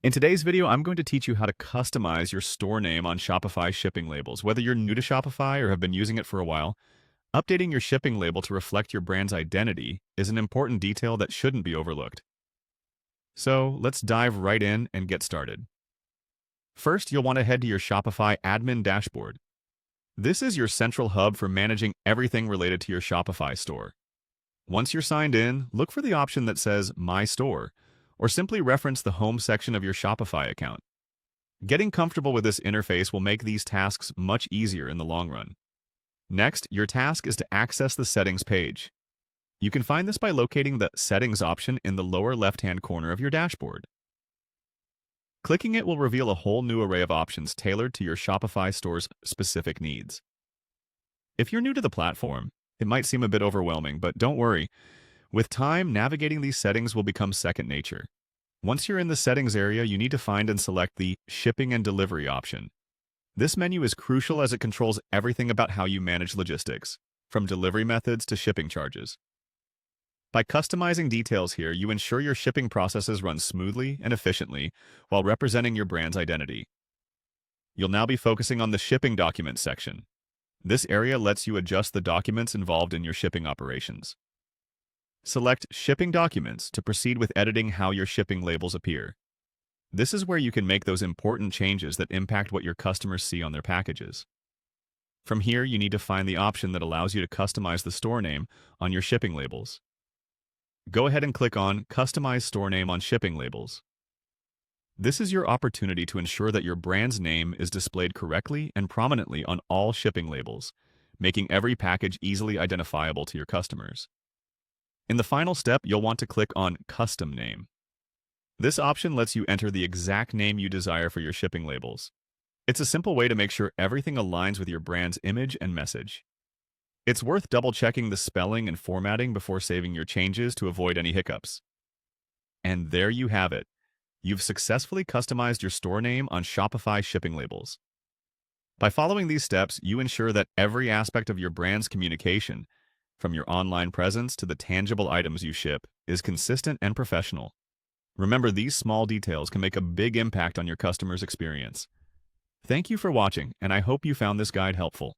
In today's video, I'm going to teach you how to customize your store name on Shopify shipping labels. Whether you're new to Shopify or have been using it for a while, updating your shipping label to reflect your brand's identity is an important detail that shouldn't be overlooked. So let's dive right in and get started. First, you'll want to head to your Shopify admin dashboard. This is your central hub for managing everything related to your Shopify store. Once you're signed in, look for the option that says My Store, or simply reference the home section of your Shopify account. Getting comfortable with this interface will make these tasks much easier in the long run. Next, your task is to access the settings page. You can find this by locating the Settings option in the lower left-hand corner of your dashboard. Clicking it will reveal a whole new array of options tailored to your Shopify store's specific needs. If you're new to the platform, it might seem a bit overwhelming, but don't worry. With time, navigating these settings will become second nature. Once you're in the settings area, you need to find and select the Shipping and Delivery option. This menu is crucial as it controls everything about how you manage logistics, from delivery methods to shipping charges. By customizing details here, you ensure your shipping processes run smoothly and efficiently while representing your brand's identity. You'll now be focusing on the Shipping Documents section. This area lets you adjust the documents involved in your shipping operations. Select Shipping Documents to proceed with editing how your shipping labels appear. This is where you can make those important changes that impact what your customers see on their packages. From here, you need to find the option that allows you to customize the store name on your shipping labels. Go ahead and click on Customize Store Name on Shipping Labels. This is your opportunity to ensure that your brand's name is displayed correctly and prominently on all shipping labels, making every package easily identifiable to your customers. In the final step, you'll want to click on Custom Name. This option lets you enter the exact name you desire for your shipping labels. It's a simple way to make sure everything aligns with your brand's image and message. It's worth double-checking the spelling and formatting before saving your changes to avoid any hiccups. And there you have it. You've successfully customized your store name on Shopify shipping labels. By following these steps, you ensure that every aspect of your brand's communication, from your online presence to the tangible items you ship, is consistent and professional. Remember, these small details can make a big impact on your customer's experience. Thank you for watching, and I hope you found this guide helpful.